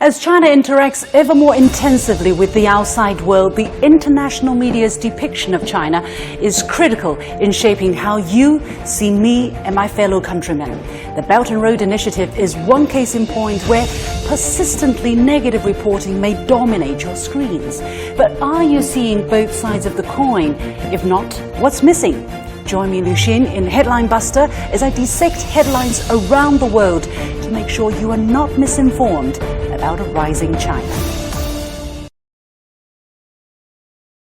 As China interacts ever more intensively with the outside world, the international media's depiction of China is critical in shaping how you see me and my fellow countrymen. The Belt and Road Initiative is one case in point where persistently negative reporting may dominate your screens. But are you seeing both sides of the coin? If not, what's missing? Join me, Liu Xin, in Headline Buster as I dissect headlines around the world to make sure you are not misinformed about a rising China.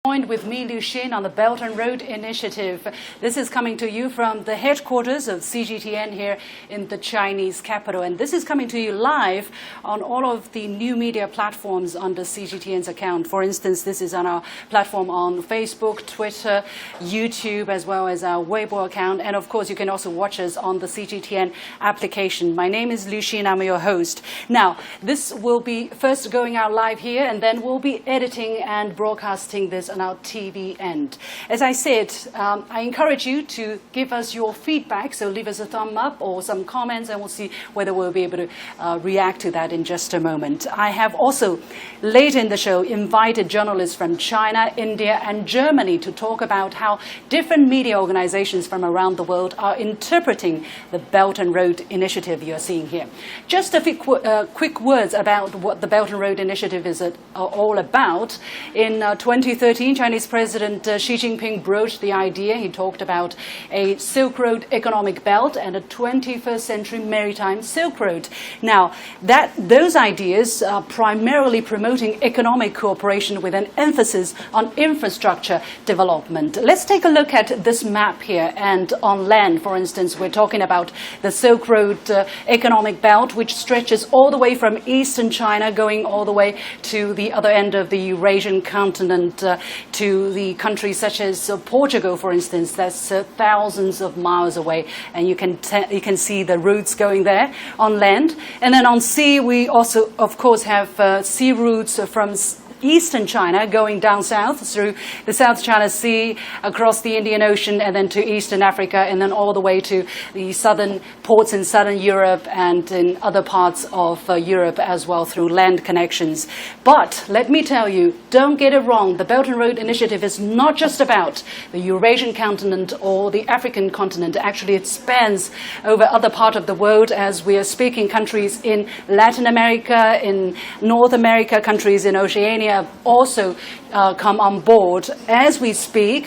Joined with me, Liu Xin, on the Belt and Road Initiative. This is coming to you from the headquarters of CGTN here in the Chinese capital. And this is coming to you live on all of the new media platforms under CGTN's account. For instance, this is on our platform on Facebook, Twitter, YouTube, as well as our Weibo account. And of course, you can also watch us on the CGTN application. My name is Liu Xin. I'm your host. Now, this will be first going out live here, and then we'll be editing and broadcasting this on our TV end. As I said, I encourage you to give us your feedback, so leave us a thumb up or some comments, and we'll see whether we'll be able to react to that in just a moment. I have also, later in the show, invited journalists from China, India, and Germany to talk about how different media organizations from around the world are interpreting the Belt and Road Initiative you're seeing here. Just a few quick words about what the Belt and Road Initiative is all about. In 2013, Chinese President Xi Jinping broached the idea. He talked about a Silk Road economic belt and a 21st century maritime Silk Road. Now, those ideas are primarily promoting economic cooperation with an emphasis on infrastructure development. Let's take a look at this map here. And on land, for instance, we're talking about the Silk Road economic belt, which stretches all the way from eastern China, going all the way to the other end of the Eurasian continent, to the countries such as Portugal, for instance. That's thousands of miles away, and you can see the routes going there on land. And then on sea, we also, of course, have sea routes from eastern China going down south through the South China Sea, across the Indian Ocean, and then to eastern Africa, and then all the way to the southern ports in southern Europe and in other parts of Europe as well, through land connections. But let me tell you, don't get it wrong, the Belt and Road Initiative is not just about the Eurasian continent or the African continent. Actually, it spans over other parts of the world, as we are speaking. Countries in Latin America, in North America, countries in Oceania have also come on board. As we speak,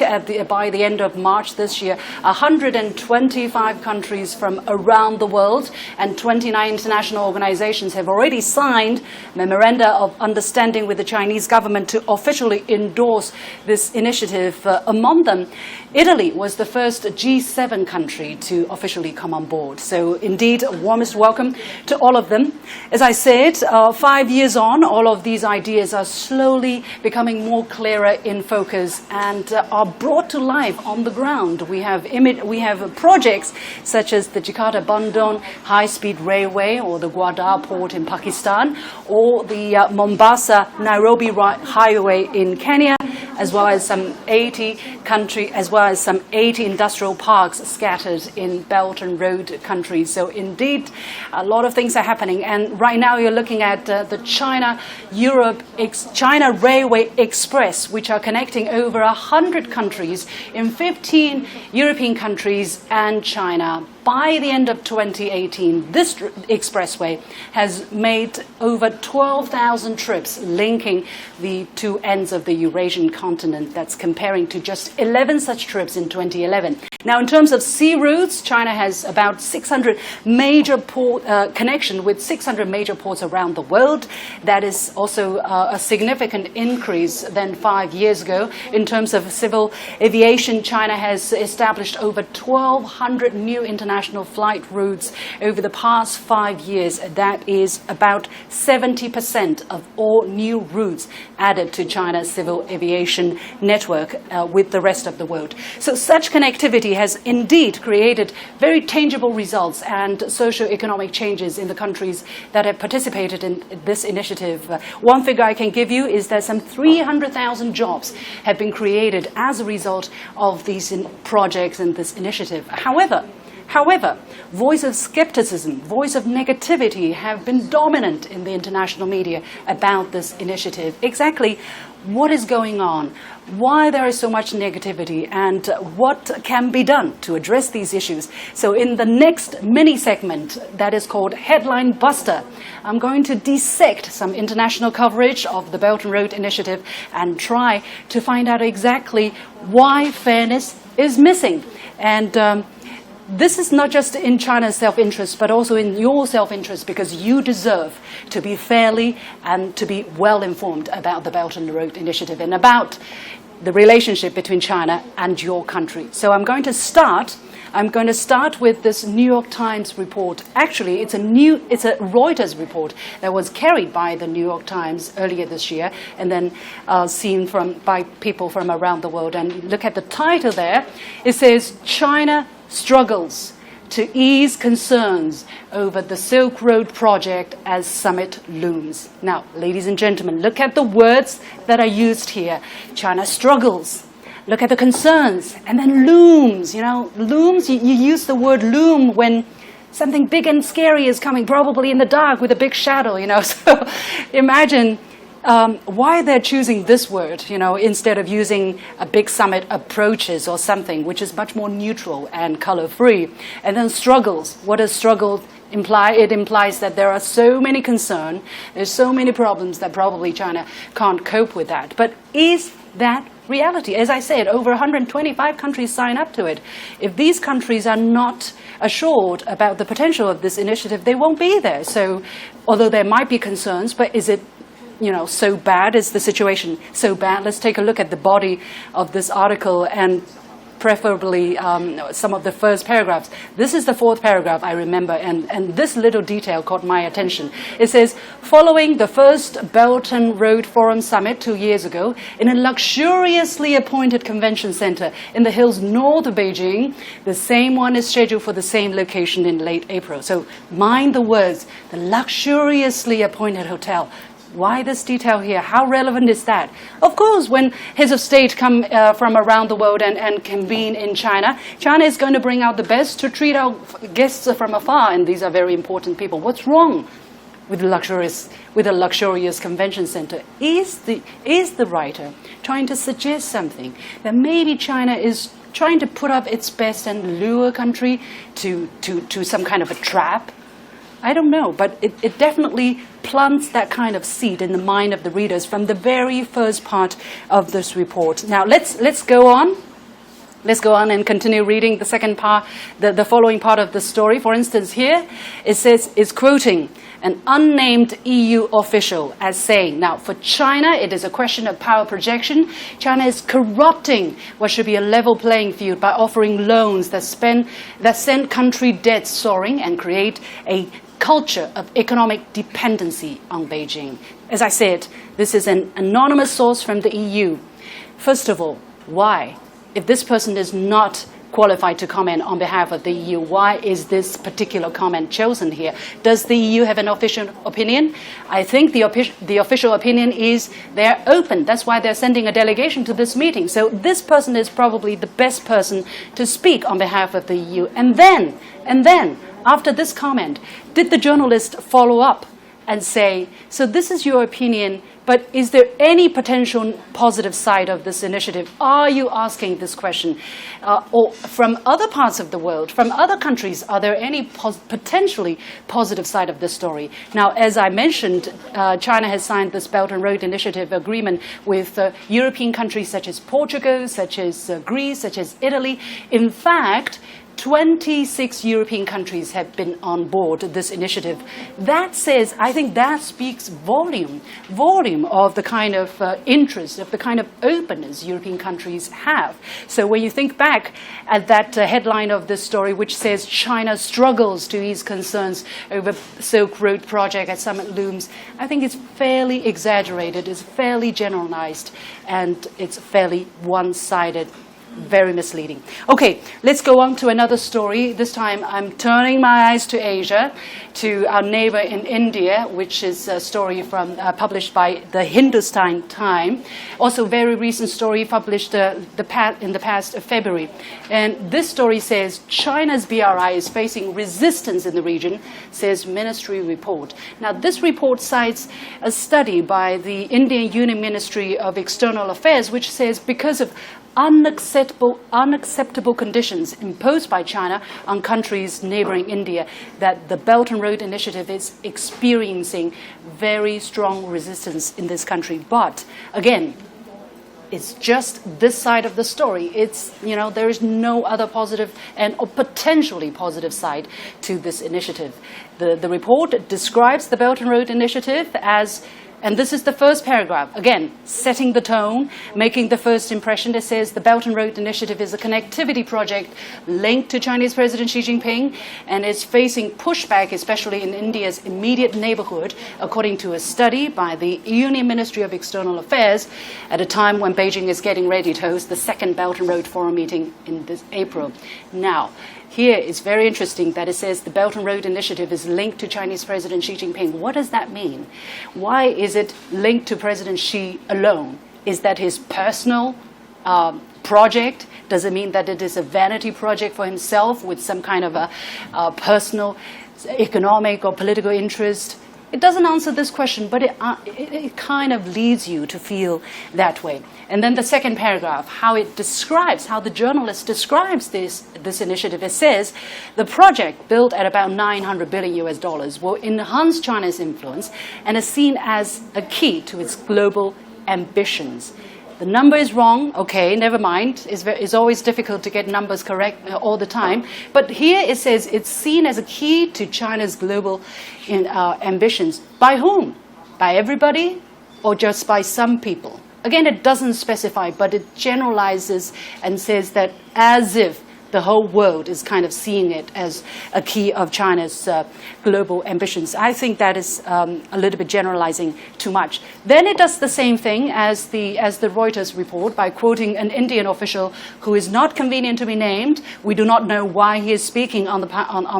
by the end of March this year, 125 countries from around the world and 29 international organizations have already signed memoranda of understanding with the Chinese government to officially endorse this initiative. Among them, Italy was the first G7 country to officially come on board. So indeed, a warmest welcome to all of them. As I said, 5 years on, all of these ideas are slowly becoming more clearer in focus and are brought to life on the ground. We have projects such as the Jakarta-Bandung high-speed railway, or the Gwadar port in Pakistan, or the Mombasa-Nairobi highway in Kenya, as well as some 80 industrial parks scattered in Belt and Road countries. So indeed, a lot of things are happening. And right now you're looking at the China Railway Express, which are connecting over 100 countries in 15 European countries and China. By the end of 2018, this expressway has made over 12,000 trips linking the two ends of the Eurasian continent. That's comparing to just 11 such trips in 2011. Now, in terms of sea routes, China has about 600 major connection with 600 major ports around the world. That is also a significant increase than 5 years ago. In terms of civil aviation, China has established over 1,200 new international flight routes over the past 5 years. That is about 70% of all new routes added to China's civil aviation network with the rest of the world. So such connectivity has indeed created very tangible results and socio-economic changes in the countries that have participated in this initiative. One figure I can give you is that some 300,000 jobs have been created as a result of these projects and this initiative. However, However, voice of skepticism, voice of negativity have been dominant in the international media about this initiative. Exactly what is going on, why there is so much negativity, and what can be done to address these issues. So in the next mini segment that is called Headline Buster, I'm going to dissect some international coverage of the Belt and Road Initiative and try to find out exactly why fairness is missing. And this is not just in China's self-interest, but also in your self-interest, because you deserve to be fairly and to be well-informed about the Belt and Road Initiative and about the relationship between China and your country. So I'm going to start with this New York Times report. Actually, it's a Reuters report that was carried by the New York Times earlier this year and then seen by people from around the world. And look at the title there. It says, China struggles to ease concerns over the Silk Road project as summit looms. Now, ladies and gentlemen, look at the words that are used here. China struggles. Look at the concerns. And then looms. You know, looms, you use the word loom when something big and scary is coming, probably in the dark with a big shadow, you know. So imagine why they're choosing this word, you know, instead of using a big summit approaches or something, which is much more neutral and color-free. And then struggles. What does struggle imply? It implies that there are so many concerns, there's so many problems that probably China can't cope with that. But is that reality? As I said, over 125 countries sign up to it. If these countries are not assured about the potential of this initiative, they won't be there. So, although there might be concerns, but is it, you know, so bad? Is the situation so bad? Let's take a look at the body of this article and preferably some of the first paragraphs. This is the fourth paragraph, I remember, and this little detail caught my attention. It says, following the first Belt and Road Forum Summit 2 years ago in a luxuriously appointed convention center in the hills north of Beijing, the same one is scheduled for the same location in late April. So mind the words, the luxuriously appointed hotel. Why this detail here? How relevant is that? Of course, when heads of state come from around the world and convene in China, China is going to bring out the best to treat our guests from afar, and these are very important people. What's wrong with a luxurious convention center? Is the writer trying to suggest something that maybe China is trying to put up its best and lure a country to some kind of a trap? I don't know, but it definitely plants that kind of seed in the mind of the readers from the very first part of this report. Now, let's go on. Let's go on and continue reading the second part, the following part of the story. For instance, here it says, is quoting an unnamed EU official as saying, now for China, it is a question of power projection. China is corrupting what should be a level playing field by offering loans that send country debts soaring and create a culture of economic dependency on Beijing. As I said, this is an anonymous source from the EU. First of all, why? If this person is not qualified to comment on behalf of the EU, why is this particular comment chosen here? Does the EU have an official opinion? I think the official opinion is they're open. That's why they're sending a delegation to this meeting. So this person is probably the best person to speak on behalf of the EU. And then, after this comment, did the journalist follow up and say, so this is your opinion, but is there any potential positive side of this initiative? Are you asking this question? Or from other parts of the world, from other countries, are there any potentially positive side of this story? Now, as I mentioned, China has signed this Belt and Road Initiative agreement with European countries such as Portugal, such as Greece, such as Italy. In fact, 26 European countries have been on board this initiative. That says, I think that speaks volume of the kind of interest, of the kind of openness European countries have. So when you think back at that headline of this story, which says China struggles to ease concerns over Silk Road project at summit looms, I think it's fairly exaggerated, it's fairly generalized, and it's fairly one-sided Very misleading. Okay, let's go on to another story. This time I'm turning my eyes to Asia, to our neighbor in India, which is a story published by the Hindustan Times. Also, very recent story published in the past February. And this story says China's BRI is facing resistance in the region, says ministry report. Now, this report cites a study by the Indian Union Ministry of External Affairs, which says because of unacceptable conditions imposed by China on countries neighboring India, that the Belt and Road Initiative is experiencing very strong resistance in this country. But again, it's just this side of the story. There is no other positive or potentially positive side to this initiative. The report describes the Belt and Road Initiative as, and this is the first paragraph, again, setting the tone, making the first impression. It says the Belt and Road Initiative is a connectivity project linked to Chinese President Xi Jinping and is facing pushback, especially in India's immediate neighborhood, according to a study by the Union Ministry of External Affairs at a time when Beijing is getting ready to host the second Belt and Road Forum meeting in this April. Now, here it's very interesting that it says the Belt and Road Initiative is linked to Chinese President Xi Jinping. What does that mean? Why is it linked to President Xi alone? Is that his personal project? Does it mean that it is a vanity project for himself with some kind of a personal economic or political interest? It doesn't answer this question, but it kind of leads you to feel that way. And then the second paragraph, how the journalist describes this initiative. It says the project, built at about $900 billion will enhance China's influence and is seen as a key to its global ambitions. The number is wrong. Okay, never mind. It's always difficult to get numbers correct all the time. But here it says it's seen as a key to China's global ambitions. By whom? By everybody or just by some people? Again, it doesn't specify, but it generalizes and says that as if the whole world is kind of seeing it as a key of China's global ambitions. I think that is a little bit generalizing too much. Then it does the same thing as the Reuters report by quoting an Indian official who is not convenient to be named. We do not know why he is speaking on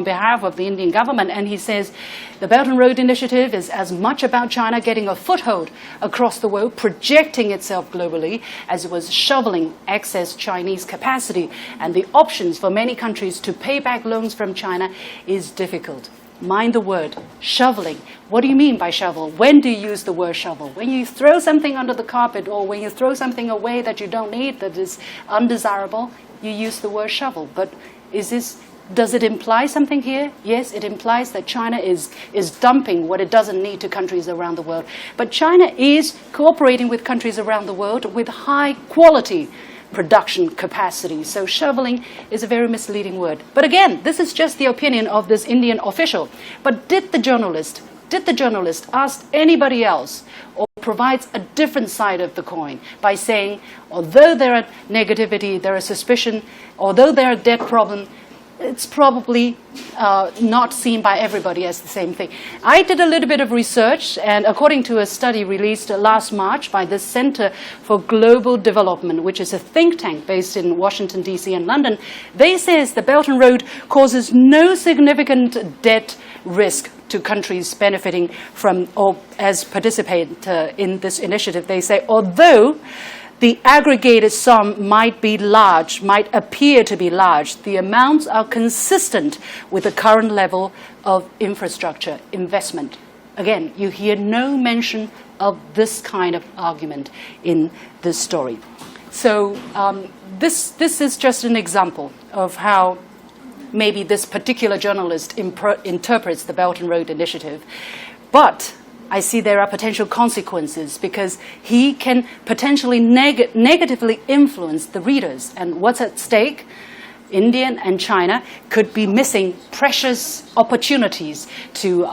behalf of the Indian government, and he says the Belt and Road Initiative is as much about China getting a foothold across the world, projecting itself globally, as it was shoveling excess Chinese capacity, and the options for many countries to pay back loans from China is difficult. Mind the word, shoveling. What do you mean by shovel? When do you use the word shovel? When you throw something under the carpet, or when you throw something away that you don't need, that is undesirable, you use the word shovel. But does it imply something here? Yes, it implies that China is dumping what it doesn't need to countries around the world. But China is cooperating with countries around the world with high quality production capacity. So shoveling is a very misleading word. But again, this is just the opinion of this Indian official. But did the journalist ask anybody else or provides a different side of the coin by saying, although there are negativity, there are suspicion, although there are debt problem, it's probably not seen by everybody as the same thing. I did a little bit of research, and according to a study released last March by the Center for Global Development, which is a think tank based in Washington, D.C. and London, they says the Belt and Road causes no significant debt risk to countries benefiting from or as participate in this initiative. They say, although the aggregated sum might appear to be large, the amounts are consistent with the current level of infrastructure investment. Again, you hear no mention of this kind of argument in this story. So this is just an example of how maybe this particular journalist interprets the Belt and Road Initiative. But I see there are potential consequences because he can potentially negatively influence the readers. And what's at stake? India and China could be missing precious opportunities to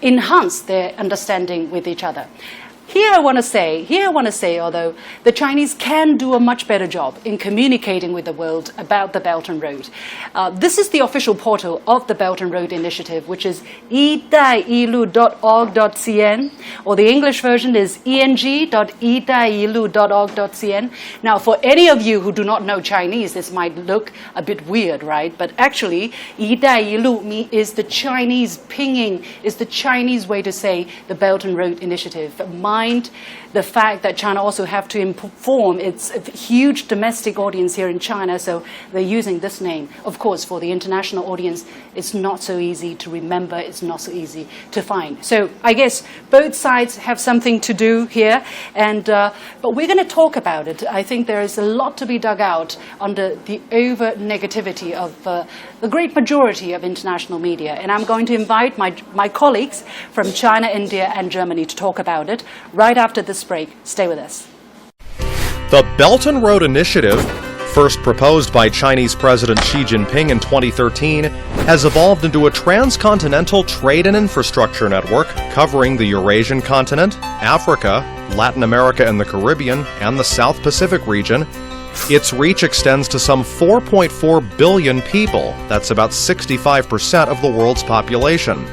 enhance their understanding with each other. Here I want to say, although the Chinese can do a much better job in communicating with the world about the Belt and Road. This is the official portal of the Belt and Road Initiative, which is 一带一路.org.cn, or the English version is eng.一带一路.org.cn. Now, for any of you who do not know Chinese, this might look a bit weird, right? But actually, 一带一路is the Chinese pinging, is the Chinese way to say the Belt and Road Initiative. Mind the fact that China also have to inform its huge domestic audience here in China, so they're using this name. Of course, for the international audience, it's not so easy to remember, it's not so easy to find. So I guess both sides have something to do here, and but we're going to talk about it. I think there is a lot to be dug out under the over-negativity of the great majority of international media, and I'm going to invite my colleagues from China, India, and Germany to talk about it right after this break. Stay with us. The Belt and Road Initiative, first proposed by Chinese President Xi Jinping in 2013, has evolved into a transcontinental trade and infrastructure network covering the Eurasian continent, Africa, Latin America and the Caribbean, and the South Pacific region. Its reach extends to some 4.4 billion people. That's about 65% of the world's population.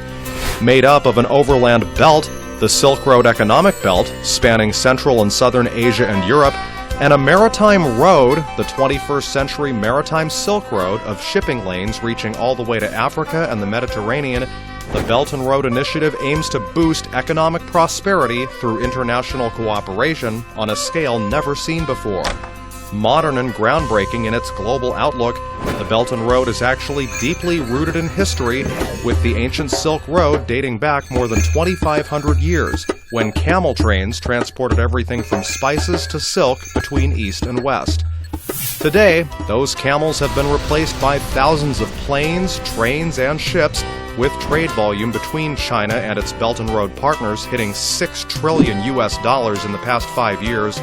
Made up of an overland belt, the Silk Road Economic Belt, spanning Central and Southern Asia and Europe, and a maritime road, the 21st century Maritime Silk Road of shipping lanes reaching all the way to Africa and the Mediterranean, the Belt and Road Initiative aims to boost economic prosperity through international cooperation on a scale never seen before. Modern and groundbreaking in its global outlook, the Belt and Road is actually deeply rooted in history, with the ancient Silk Road dating back more than 2,500 years, when camel trains transported everything from spices to silk between east and west. Today, those camels have been replaced by thousands of planes, trains, and ships, with trade volume between China and its Belt and Road partners hitting $6 trillion in the past 5 years.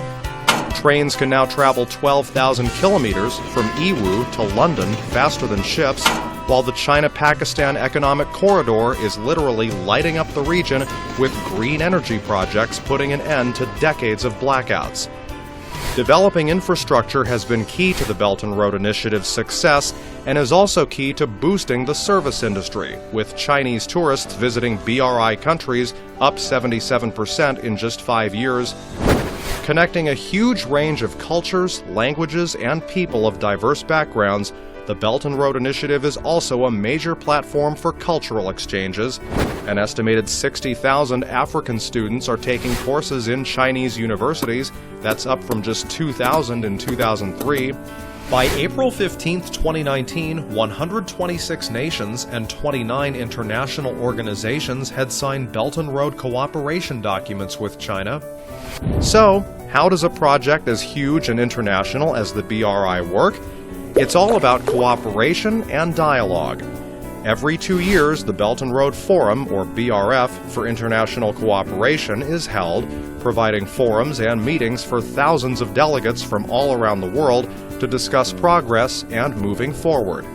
Trains can now travel 12,000 kilometers from Yiwu to London faster than ships, while the China-Pakistan Economic Corridor is literally lighting up the region with green energy projects putting an end to decades of blackouts. Developing infrastructure has been key to the Belt and Road Initiative's success and is also key to boosting the service industry, with Chinese tourists visiting BRI countries up 77% in just 5 years. Connecting a huge range of cultures, languages, and people of diverse backgrounds, the Belt and Road Initiative is also a major platform for cultural exchanges. An estimated 60,000 African students are taking courses in Chinese universities. That's up from just 2,000 in 2003. By April 15, 2019, 126 nations and 29 international organizations had signed Belt and Road cooperation documents with China. So, how does a project as huge and international as the BRI work? It's all about cooperation and dialogue. Every 2 years, the Belt and Road Forum, or BRF, for International Cooperation is held, providing forums and meetings for thousands of delegates from all around the world to discuss progress and moving forward.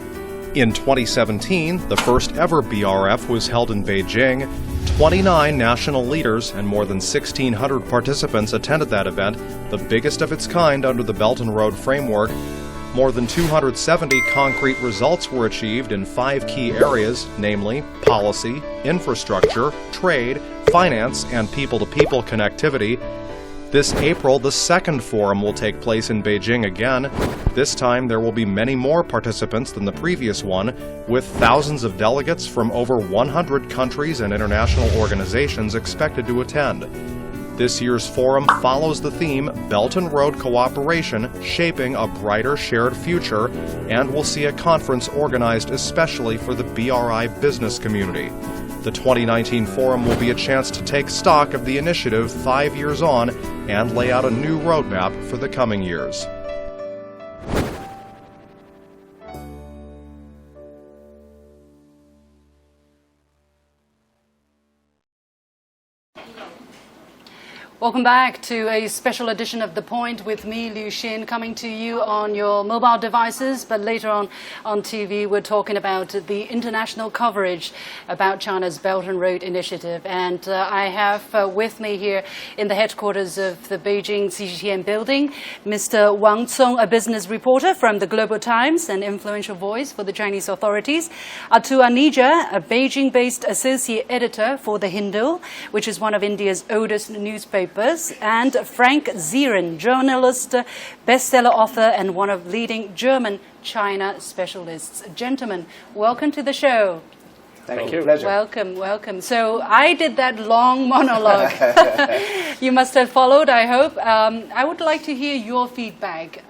In 2017, the first ever BRF was held in Beijing. 29 national leaders and more than 1,600 participants attended that event, the biggest of its kind under the Belt and Road framework. More than 270 concrete results were achieved in 5 key areas, namely policy, infrastructure, trade, finance, and people-to-people connectivity. This April, the second forum will take place in Beijing again. This time, there will be many more participants than the previous one, with thousands of delegates from over 100 countries and international organizations expected to attend. This year's forum follows the theme Belt and Road Cooperation, Shaping a Brighter Shared Future, and will see a conference organized especially for the BRI business community. The 2019 forum will be a chance to take stock of the initiative 5 years on and lay out a new roadmap for the coming years. Welcome back to a special edition of The Point with me, Liu Xin, coming to you on your mobile devices, but later on TV we're talking about the international coverage about China's Belt and Road Initiative. And I have with me here in the headquarters of the Beijing CGTN building, Mr. Wang Cong, a business reporter from the Global Times, an influential voice for the Chinese authorities, Atul Anija, a Beijing-based associate editor for The Hindu, which is one of India's oldest newspapers, and Frank Zieren, journalist, bestseller author, and one of leading German China specialists. Gentlemen, welcome to the show. Thank you. Pleasure. Welcome. So I did that long monologue. You must have followed, I hope. I would like to hear your feedback.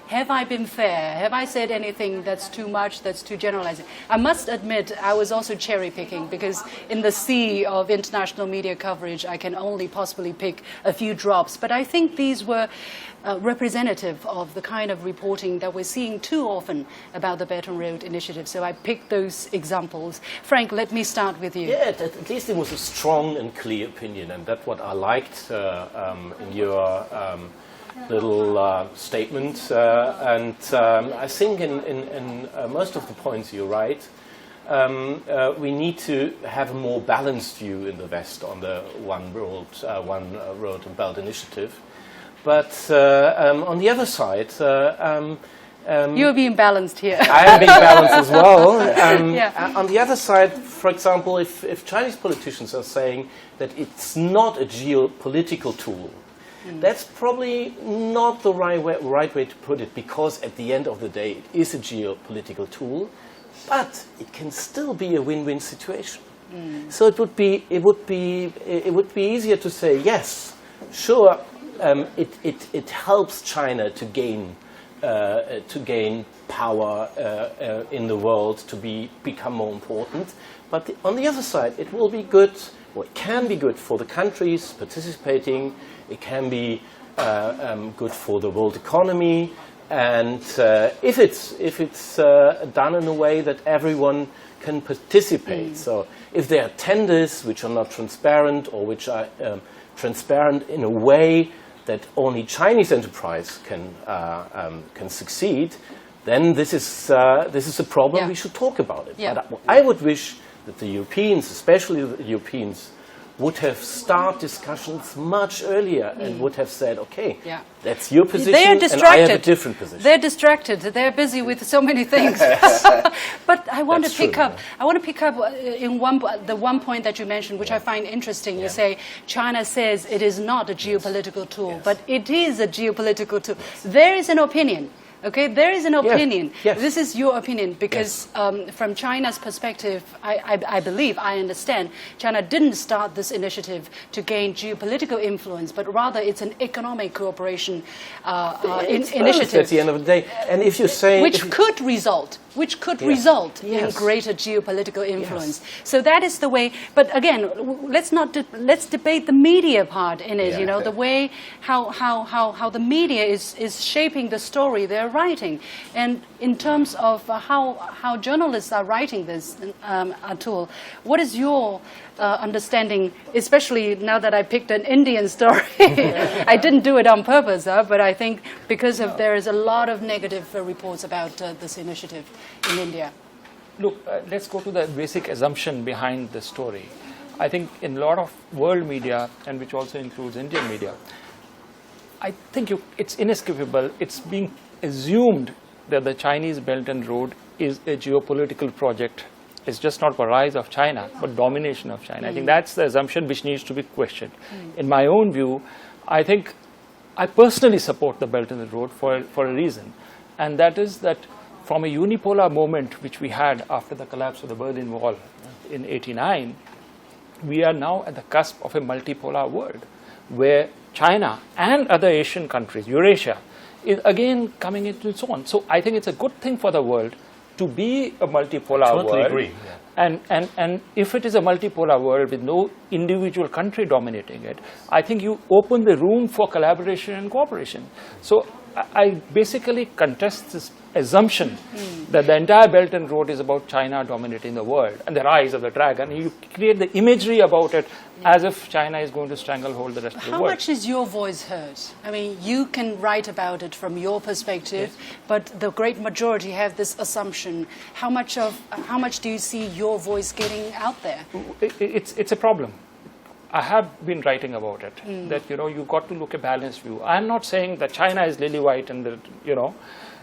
Have I been fair? Have I said anything that's too much, that's too generalizing? I must admit, I was also cherry picking because in the sea of international media coverage, I can only possibly pick a few drops. But I think these were representative of the kind of reporting that we're seeing too often about the Belt and Road Initiative. So I picked those examples. Frank, let me start with you. Yeah, at least it was a strong and clear opinion, and that's what I liked in your little statement. I think in most of the points you're right. We need to have a more balanced view in the West on the One Road and Belt Initiative. But on the other side, you're being balanced here. I am being balanced as well. Yeah. On the other side, for example, if Chinese politicians are saying that it's not a geopolitical tool, that's probably not the right way to put it, because at the end of the day, it is a geopolitical tool, but it can still be a win-win situation. So it would be easier to say yes, sure. It helps China to gain power in the world, to become more important. But on the other side, it will be good, or it can be good for the countries participating. It can be good for the world economy, and if it's done in a way that everyone can participate. So if there are tenders which are not transparent, or which are transparent in a way that only Chinese enterprise can succeed, then this is a problem. Yeah. We should talk about it. Yeah. But I would wish that the Europeans, especially the Europeans, would have started discussions much earlier and would have said, okay, that's your position, and I have a different position. They're distracted. They're busy with so many things. But I want to pick up in the one point that you mentioned, which I find interesting. You say China says it is not a geopolitical tool, but it is a geopolitical tool. There is an opinion. Okay, there is an opinion. Yes. This is your opinion, because from China's perspective, I believe, I understand, China didn't start this initiative to gain geopolitical influence, but rather it's an economic cooperation initiative. At the end of the day, and if you say which could result in greater geopolitical influence. So that is the way. But again, let's debate the media part in it. The way how the media is shaping the story they're writing, and in terms of how journalists are writing this. Atul, what is your understanding, especially now that I picked an Indian story? I didn't do it on purpose, but I think because there is a lot of negative reports about this initiative in India. Look, let's go to the basic assumption behind the story. I think in a lot of world media, and which also includes Indian media, I think it's inescapable. It's being assumed that the Chinese Belt and Road is a geopolitical project. It's just not the rise of China, but domination of China. I think that's the assumption which needs to be questioned. In my own view, I think I personally support the Belt and the Road for a reason, and that is that from a unipolar moment which we had after the collapse of the Berlin Wall in '89, we are now at the cusp of a multipolar world where China and other Asian countries, Eurasia, is again coming into its own. So I think it's a good thing for the world to be a multipolar world. Totally agree. And if it is a multipolar world with no individual country dominating it, I think you open the room for collaboration and cooperation. So I basically contest this assumption that the entire Belt and Road is about China dominating the world and the rise of the dragon. You create the imagery about it as if China is going to stranglehold the rest of the world. How much is your voice heard? I mean, you can write about it from your perspective, but the great majority have this assumption. How much do you see your voice getting out there? It's a problem. I have been writing about it, that, you've got to look a balanced view. I'm not saying that China is lily white and that,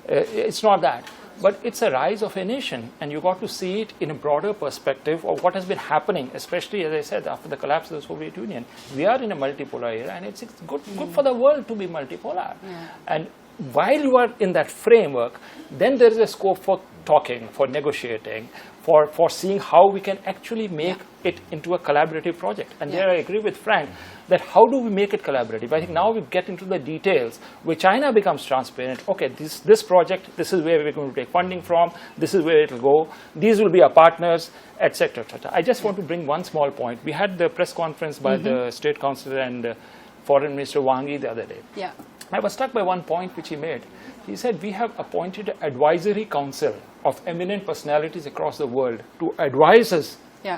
it's not that. But it's a rise of a nation, and you've got to see it in a broader perspective of what has been happening, especially, as I said, after the collapse of the Soviet Union. We are in a multipolar era, and it's good for the world to be multipolar. Yeah. And while you are in that framework, then there is a scope for talking, for negotiating, for seeing how we can actually make it into a collaborative project. And there I agree with Frank that how do we make it collaborative? I think now we get into the details where China becomes transparent. Okay, this project, this is where we're going to take funding from, this is where it will go, these will be our partners, etc. etc. I just want to bring one small point. We had the press conference by the State Councillor and Foreign Minister Wang Yi the other day. Yeah. I was struck by one point which he made. He said, we have appointed an advisory council of eminent personalities across the world to advise us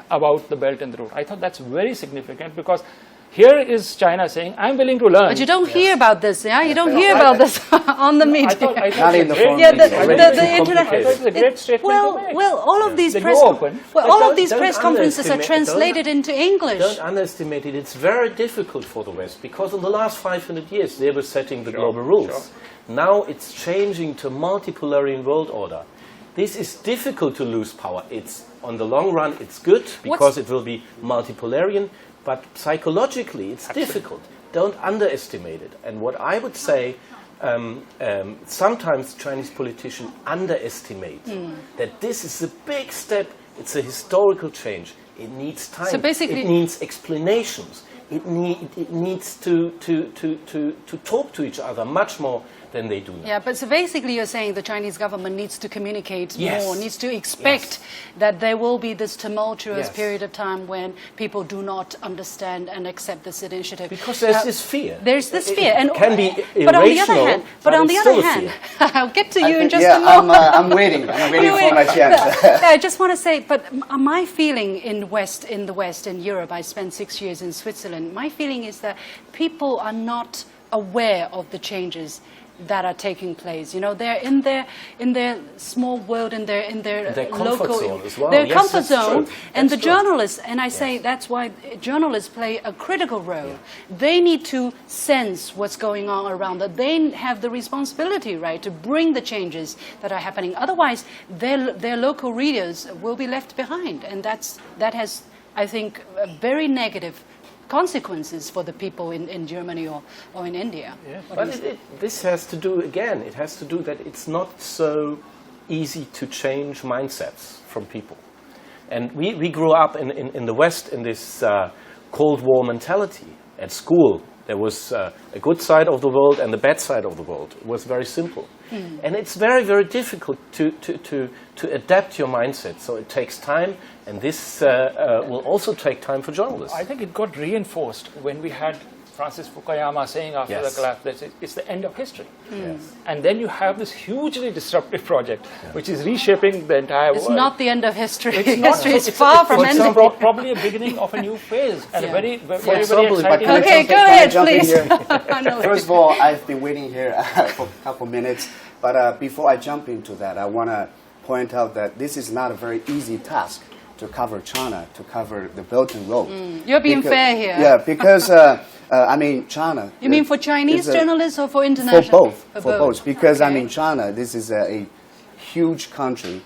about the Belt and the Road. I thought that's very significant because here is China saying, I'm willing to learn. But you don't hear about this, yeah? You don't hear about this on the media. I thought not in the foreign media. The internet. I thought it was a great statement to make. Well, all of these press conferences are translated into English. Don't underestimate it. It's very difficult for the West because in the last 500 years they were setting the global rules. Now it's changing to a multipolarian world order. This is difficult to lose power. It's on the long run, it's good because it will be multipolarian. But psychologically, it's difficult. Don't underestimate it. And what I would say, sometimes Chinese politicians underestimate that this is a big step. It's a historical change. It needs time. So basically, it needs explanations. It needs to talk to each other much more than they do now. Yeah, but so basically you're saying the Chinese government needs to communicate more, needs to expect that there will be this tumultuous period of time when people do not understand and accept this initiative. Because there's this fear. There's this fear. And it can be irrational, but on the other hand, I'll get to you in just a moment. I'm waiting. I'm waiting for my chance. I just want to say, but my feeling in the West, in Europe, I spent 6 years in Switzerland, my feeling is that people are not aware of the changes that are taking place. They're in their small world, in their local zone as well. Their comfort zone, and the journalists. And I say that's why journalists play a critical role. Yeah. They need to sense what's going on around them. They have the responsibility, right, to bring the changes that are happening. Otherwise, their local readers will be left behind, and that has, I think, a very negative consequences for the people in Germany or in India. Yeah. But this has to do, again, it has to do that it's not so easy to change mindsets from people. And we grew up in the West in this Cold War mentality. At school, there was a good side of the world and the bad side of the world. It was very simple. And it's very, very difficult to adapt your mindset. So it takes time, and this will also take time for journalists. I think it got reinforced when we had Francis Fukuyama saying after the collapse that it's the end of history. And then you have this hugely disruptive project which is reshaping the entire world. It's not the end of history. History is far from ending. It's probably a beginning of a new phase and a very, very exciting. Okay, go ahead, please. First of all, I've been waiting here for a couple minutes, but before I jump into that, I want to point out that this is not a very easy task to cover China, to cover the Belt and Road. You're being fair here. Yeah, because I mean China. You mean for Chinese journalists or for international? For both. Because I mean China, this is a huge country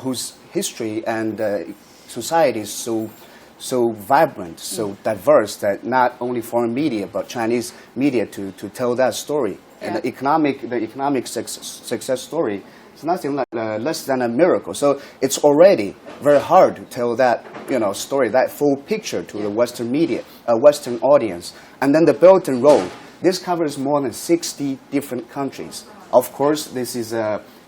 whose history and society is so vibrant, so diverse that not only foreign media but Chinese media to tell that story. And the economic success story. It's nothing like, less than a miracle. So it's already very hard to tell that story, that full picture to the Western media, Western audience. And then the Belt and Road. This covers more than 60 different countries. Of course, this is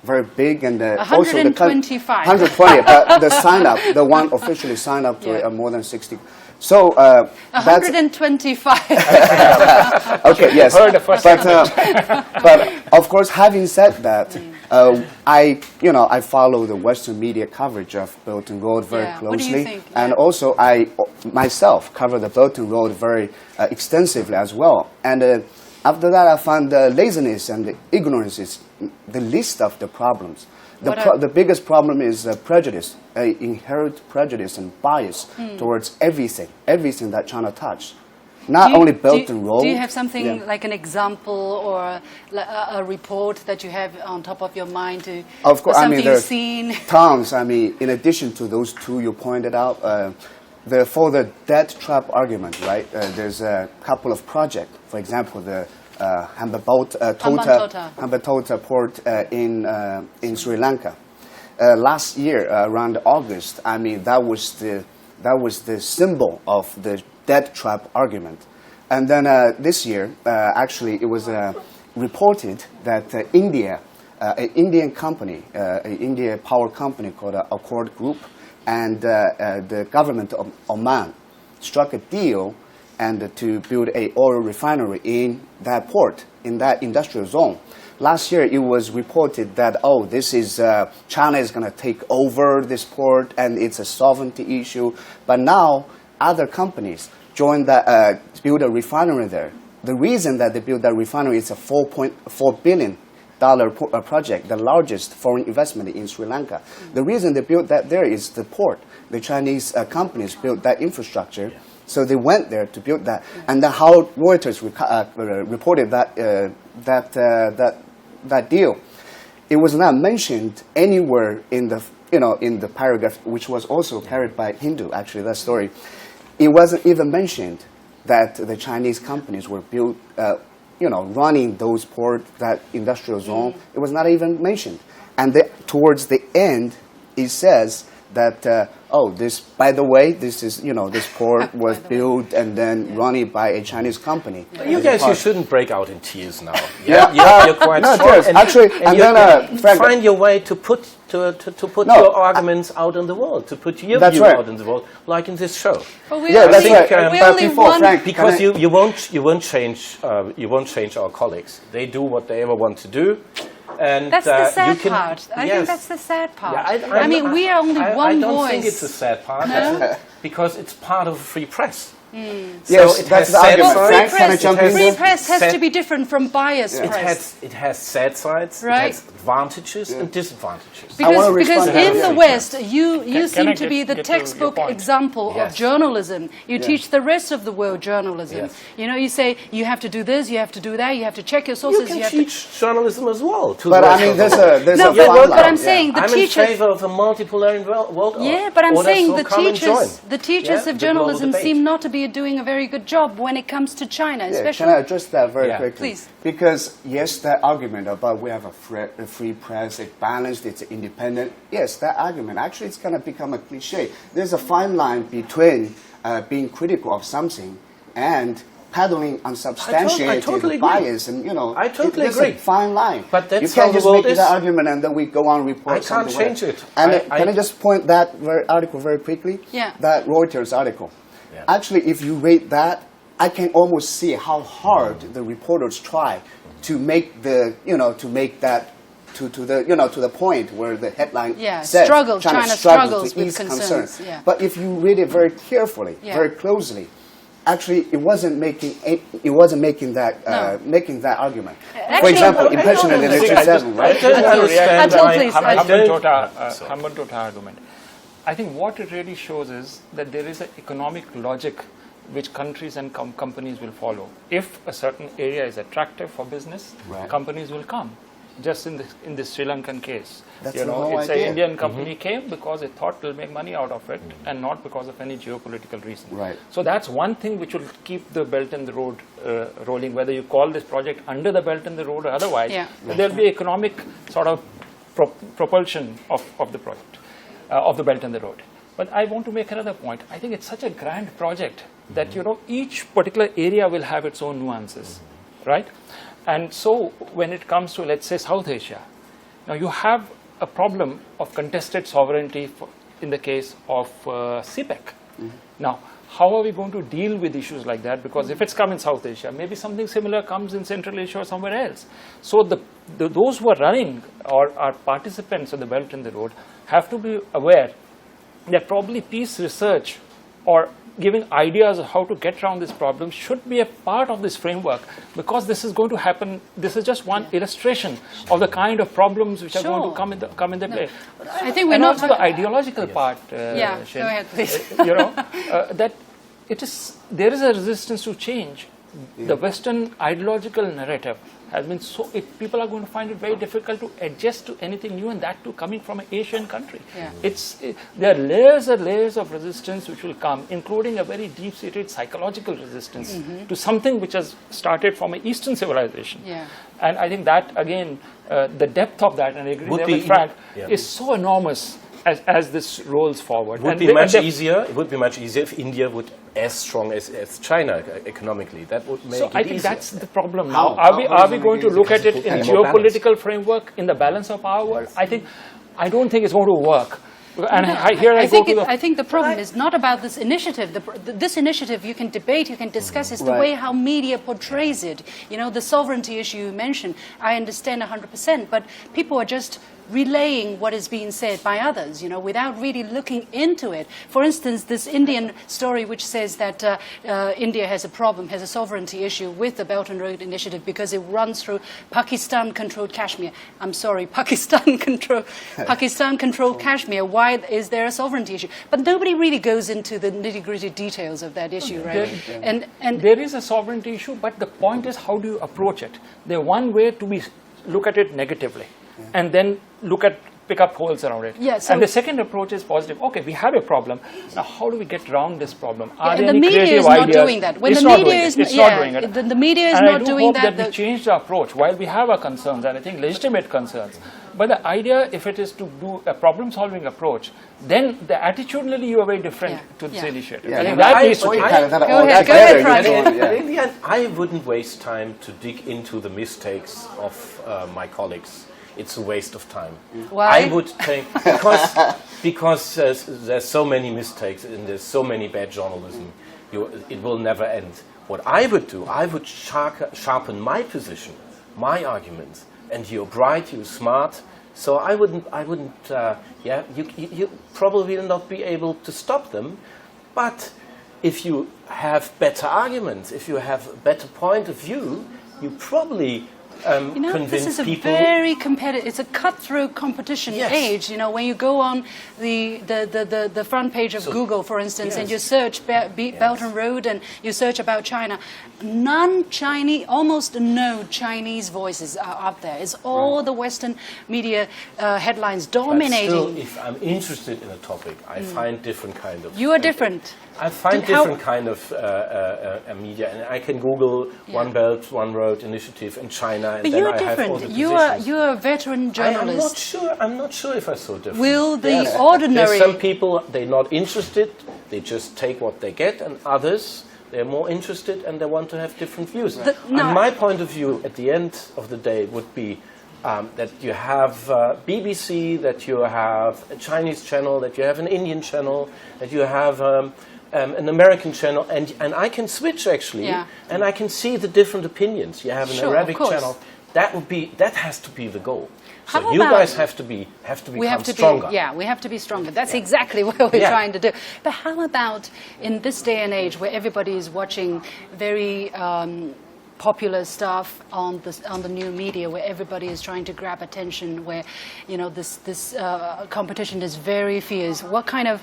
very big, and also the 125. 120. But the sign up, the one officially signed up to it, more than 60. So 125. okay, yes. Heard the first but of course, having said that, I follow the Western media coverage of Belt and Road very closely, What do you think? and also I myself cover the Belt and Road very extensively as well. And after that, I found laziness and ignorance is the least of the problems. The biggest problem is prejudice, inherent prejudice and bias towards everything that China touched. Not only Belt and Road. Do you have something like an example or a report that you have on top of your mind? Of course, something there's you've seen? tons. In addition to those two you pointed out, for the debt trap argument, right? There's a couple of projects. For example, the Hambantota port in Sri Lanka. Last year, around August, that was the symbol of the debt trap argument. And then this year, actually, it was reported that India, an Indian company, an Indian power company called Accord Group, and the government of Oman struck a deal and to build a oil refinery in that port, in that industrial zone. Last year, it was reported that, this is China is going to take over this port and it's a sovereignty issue. But now, other companies joined that, build a refinery there. The reason that they built that refinery is a $4.4 billion project, the largest foreign investment in Sri Lanka. The reason they built that there is the port. The Chinese companies built that infrastructure. So they went there to build that, and then how Reuters reported that deal, it was not mentioned anywhere in the paragraph, which was also carried by Hindu. Actually, that story, it wasn't even mentioned that the Chinese companies were built, running those ports, that industrial zone. It was not even mentioned, and towards the end, it says that by the way, this is this port was built and then run by a Chinese company. You guys, you shouldn't break out in tears now. You're quite no, strong. And actually, and then Frank, find your way to put your arguments out in the world, to put your view out in the world, like in this show. Well, that's right. But before Frank, because you won't change our colleagues. They do what they ever want to do. And that's the sad part. I think that's the sad part. Yeah, we are only one voice. I don't think it's a sad part. No? Because it's part of a free press. Yes, that's the argument. Free press has to be different from biased press. It has sad sides, right. it has advantages and disadvantages. Because in the West, you seem to be the textbook example of journalism. You teach the rest of the world journalism. Yes. You say you have to do this, you have to do that, you have to check your sources. You can teach journalism as well. But there's a but I'm saying the teachers. I'm in favor of a multipolar world. Yeah, but I'm saying the teachers of journalism seem not to be doing a very good job when it comes to China, especially. Can I address that very quickly? Please. Because yes, that argument about we have a free press, it's balanced, it's independent. Yes, that argument actually it's going to become a cliche. There's a fine line between being critical of something and peddling unsubstantiated bias, and I totally there's agree. A fine line. But that's you can't how just the world make is. that argument and then we go on report. I can't change it. And can I just point that article very quickly? Yeah. That Reuters article. Yeah. Actually, if you read that, I can almost see how hard the reporters try to make the to the point where the headline says China struggles with concerns. Yeah. But if you read it very carefully, very closely, actually it wasn't making that argument. For example, impressionism in 1987, right? I don't understand Hambantota argument. I think what it really shows is that there is an economic logic which countries and companies will follow. If a certain area is attractive for business, companies will come. Just in the Sri Lankan case, it's an Indian company came because it thought it'll make money out of it, and not because of any geopolitical reason. Right. So that's one thing which will keep the Belt and the Road rolling. Whether you call this project under the Belt and the Road or otherwise, there'll be economic sort of propulsion of the project, of the Belt and the Road. But I want to make another point. I think it's such a grand project that each particular area will have its own nuances, right? And so when it comes to, let's say, South Asia, Now you have a problem of contested sovereignty in the case of CPEC. Now, how are we going to deal with issues like that? Because if it's come in South Asia, maybe something similar comes in Central Asia or somewhere else. So those who are running or are participants of the Belt and the Road have to be aware that probably peace research or giving ideas of how to get around this problem should be a part of this framework, because this is going to happen. This is just one illustration of the kind of problems which are going to come in the play. I think we're and not also the ideological part. Yeah, Shin, go ahead, please. That there is a resistance to change. The Western ideological narrative has been people are going to find it very difficult to adjust to anything new, and that too coming from an Asian country. Yeah. There are layers and layers of resistance which will come, including a very deep-seated psychological resistance to something which has started from an Eastern civilization. Yeah. And I think that, again, the depth of that, and I agree there with Frank, is so enormous as this rolls forward. It would be much easier. It would be much easier if India would as strong as China economically. That would make it easier. So I think that's the problem now. Are we going to look at it in geopolitical framework, in the balance of power? I don't think it's going to work. And I think the problem is not about this initiative. This initiative you can debate, you can discuss. It's the way how media portrays it. You know, the sovereignty issue you mentioned, I understand 100%, but people are just relaying what is being said by others, you know, without really looking into it. For instance, this Indian story which says that India has a sovereignty issue with the Belt and Road Initiative because it runs through Pakistan-controlled Kashmir. I'm sorry, Pakistan-controlled Kashmir. Why is there a sovereignty issue? But nobody really goes into the nitty-gritty details of that issue, right? And there is a sovereignty issue, but the point is, how do you approach it? There's one way to look at it negatively, and then pick up holes around it. Yeah, and the second approach is positive. Okay, we have a problem. Now, how do we get around this problem? Are there and any the media creative is not ideas? doing that. When it's the not media doing is it. It's not doing it. The media is and not I do doing hope that. We change the approach while we have our concerns, and I think legitimate concerns. But the idea, if it is to do a problem-solving approach, then the attitudinally you are very different to this initiative. I think that needs to be. Go ahead, I wouldn't waste time to dig into the mistakes of my colleagues. It's a waste of time. Why? I would think because there's so many mistakes and there's so many bad journalism. It will never end. What I would do, I would sharpen my position, my arguments. And you're bright, you're smart. So I wouldn't. You probably will not be able to stop them, but if you have better arguments, if you have a better point of view, you probably convince this is a people. very competitive. It's a cutthroat competition age. You know, when you go on the front page of Google, for instance, and you search Belt and Road, and you search about China, almost no Chinese voices are up there. It's all the Western media headlines dominating. But still, if I'm interested in a topic, I find different kind of. You are different. I find different kind of media, and I can Google One Belt, One Road initiative in China, and but then you're I different. have all the positions. You're a veteran journalist. I'm not sure if I'm so different. Will the ordinary? There's some people, they're not interested. They just take what they get, and others, they're more interested and they want to have different views. And my point of view, at the end of the day, would be that you have BBC, that you have a Chinese channel, that you have an Indian channel, that you have an American channel, and I can switch actually, and I can see the different opinions. You have an Arabic channel. That has to be the goal. So you guys have to become stronger. We have to be stronger. That's exactly what we're trying to do. But how about in this day and age where everybody is watching very popular stuff on the new media, where everybody is trying to grab attention, where this competition is very fierce? What kind of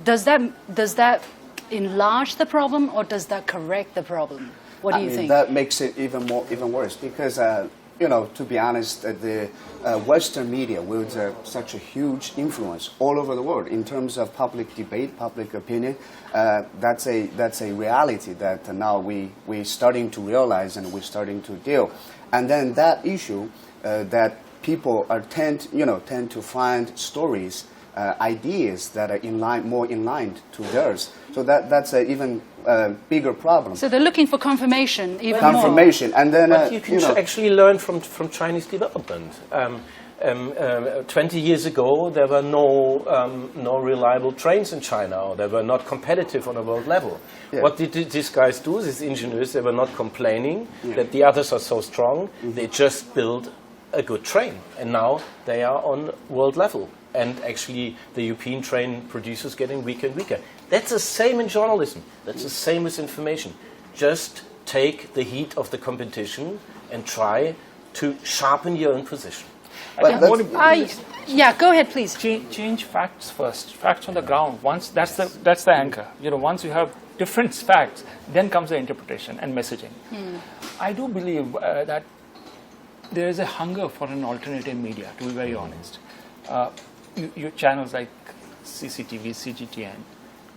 does that enlarge the problem, or does that correct the problem? What do you think? That makes it even worse, because to be honest, the Western media with such a huge influence all over the world in terms of public debate, public opinion, that's a reality that now we're starting to realize and we're starting to deal. And then that issue that people tend to find stories, ideas that are more in line to theirs. So that's an even bigger problem. So they're looking for confirmation, confirmation, more. And then but you can actually learn from Chinese development. 20 years ago, there were no reliable trains in China, or they were not competitive on a world level. Yeah. What did these guys do, these engineers? They were not complaining that the others are so strong. They just built a good train, and now they are on world level. And actually, the European train producers getting weaker and weaker. That's the same in journalism. That's the same with information. Just take the heat of the competition and try to sharpen your own position. Yeah, go ahead, please. Change facts first. Facts on the ground. Once that's the anchor. Once you have different facts, then comes the interpretation and messaging. I do believe that there is a hunger for an alternative media. To be very honest, your channels like CCTV, CGTN.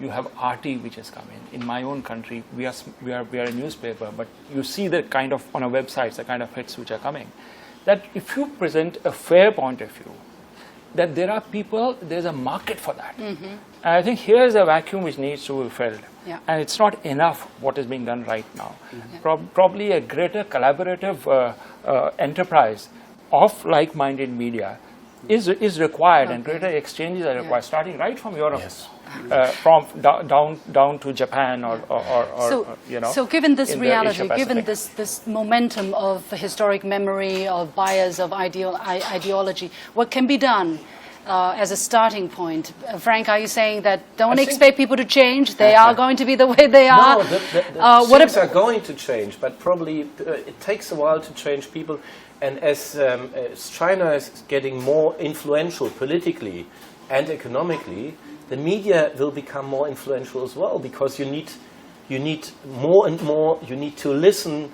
You have RT, which has come in. In my own country, we are a newspaper, but you see the kind of on our websites the kind of hits which are coming. That if you present a fair point of view, that there are people, there's a market for that. And I think here is a vacuum which needs to be filled. Yeah. And it's not enough what is being done right now. Probably a greater collaborative enterprise of like-minded media is required, and greater exchanges are required, starting right from Europe. Yes. From down to Japan or So given this in the reality, Asia given Pacific. this momentum of historic memory, of bias, of ideology, what can be done as a starting point? Frank, are you saying that don't expect people to change? They are going to be the way they are? No, things are going to change, but probably it takes a while to change people. And as China is getting more influential politically and economically, the media will become more influential as well, because you need more and more. You need to listen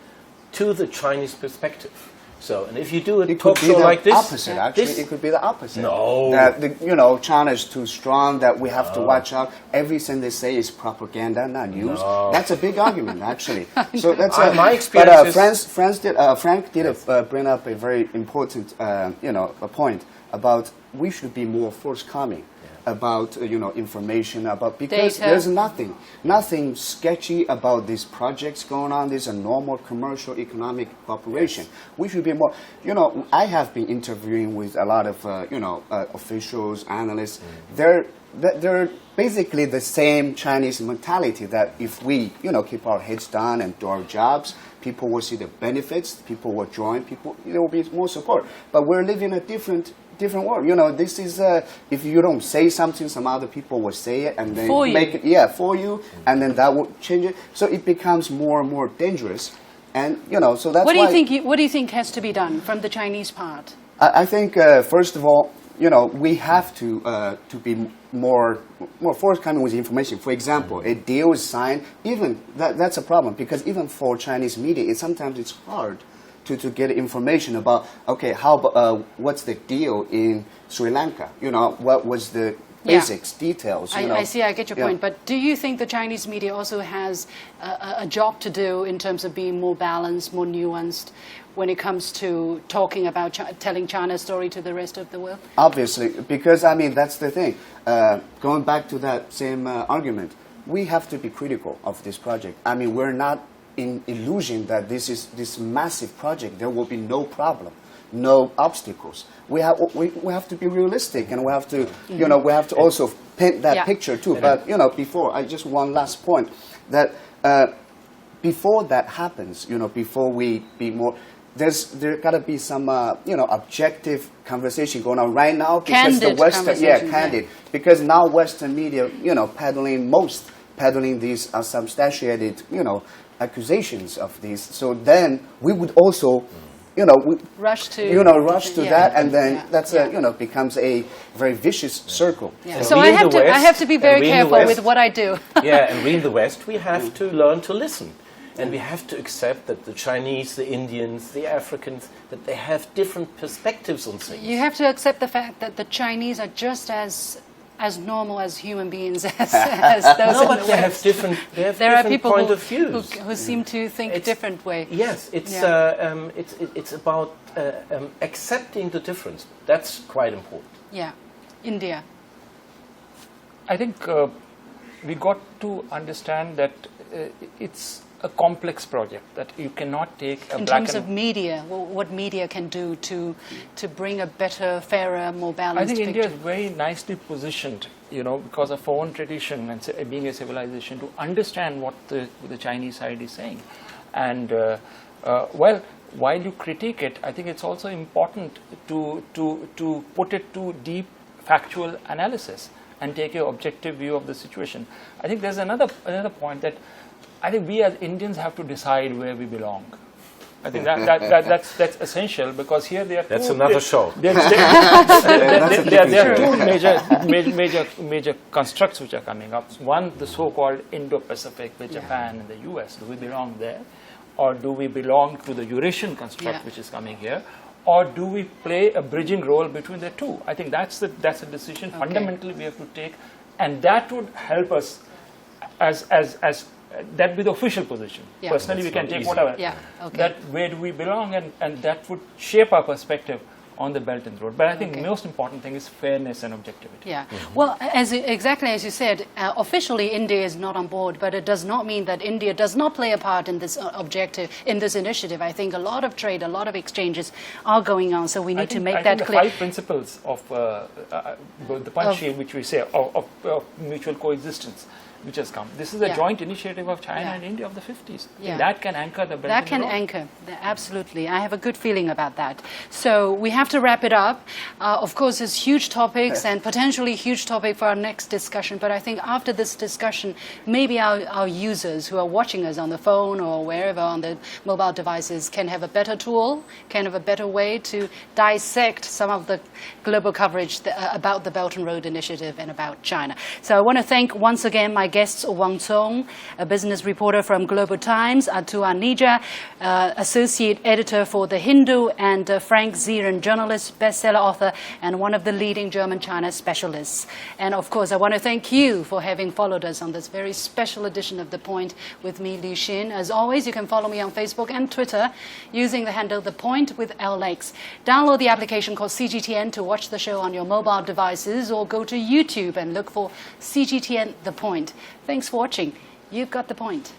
to the Chinese perspective. So, and if you do a talk show like this, opposite, actually, it could be the opposite. No. That China is too strong. That we have to watch out. Everything they say is propaganda, not news. No. That's a big argument, actually. So that's my experience. But Frank did bring up a very important, a point about we should be more forthcoming about information about, because data. There's nothing sketchy about these projects going on. These are normal commercial economic cooperation. We should be more. I have been interviewing with a lot of officials, analysts. They're basically the same Chinese mentality, that if we keep our heads down and do our jobs, people will see the benefits. People will join. There will be more support. But we're living a different world. This is if you don't say something, some other people will say it, and then make it for you, and then that will change it. So it becomes more and more dangerous, and so that's what why. What do you think has to be done from the Chinese part? I think first of all, we have to be more forthcoming with information. For example, a deal is signed. Even that's a problem, because even for Chinese media, sometimes it's hard to get information about, okay, what's the deal in Sri Lanka? What was the basics, details? I see, I get your point. But do you think the Chinese media also has a job to do in terms of being more balanced, more nuanced, when it comes to talking about telling China's story to the rest of the world? Obviously, because that's the thing. Going back to that same argument, we have to be critical of this project. We're not in illusion that this massive project, there will be no problem, no obstacles. We have to be realistic, and we have to we have to also paint that picture too. But before, just one last point, that before that happens, before we be more, there got to be some objective conversation going on right now, because candid the Western because now Western media peddling these unsubstantiated accusations of these. So then we would also rush to that, and then that's becomes a very vicious circle. So I have to be very careful with what I do. And we in the West, we have to learn to listen. And we have to accept that the Chinese, the Indians, the Africans, that they have different perspectives on things. You have to accept the fact that the Chinese are just as normal as human beings as those no, in but the they West. have different. They have there are different people point of views. who seem to think a different way. Yes, it's about accepting the difference. That's quite important. Yeah, India. I think we got to understand that a complex project that you cannot take a in black terms and of media, what media can do to bring a better, fairer, more balanced I think picture. India is very nicely positioned, because of our own tradition and being a civilization, to understand what the Chinese side is saying. And well, while you critique it, I think it's also important to put it to deep factual analysis and take an objective view of the situation. I think there's another point that I think we as Indians have to decide where we belong. I think that's essential, because here there are That's another show. There are two major constructs which are coming up. One, the so-called Indo-Pacific with Japan and the US. Do we belong there? Or do we belong to the Eurasian construct which is coming here? Or do we play a bridging role between the two? I think that's a decision fundamentally we have to take, and that would help us as that be the official position. Yeah. Personally, we can take whatever. Yeah, okay. That where do we belong, and that would shape our perspective on the Belt and Road. But I think the most important thing is fairness and objectivity. Yeah. Well, exactly as you said, officially India is not on board, but it does not mean that India does not play a part in this this initiative. I think a lot of trade, a lot of exchanges are going on, so we need to make that the clear. 5 principles of the Panchayat, which we say, of mutual coexistence, which has come. This is a joint initiative of China and India of the 50s. Yeah. That can anchor the Belt That and can Road. anchor, absolutely. I have a good feeling about that. So we have to wrap it up. Of course, there's huge topics and potentially huge topic for our next discussion. But I think after this discussion, maybe our users who are watching us on the phone or wherever on the mobile devices can have a better tool, can have a better way to dissect some of the global coverage about the Belt and Road Initiative and about China. So I want to thank once again my guests, Wang Cong, a business reporter from Global Times, Atul Anija, associate editor for The Hindu, and Frank Zieren, journalist, bestseller author, and one of the leading German-China specialists. And of course, I want to thank you for having followed us on this very special edition of The Point with me, Liu Xin. As always, you can follow me on Facebook and Twitter using the handle The Point with LX. Download the application called CGTN to watch the show on your mobile devices, or go to YouTube and look for CGTN The Point. Thanks for watching. You've got the point.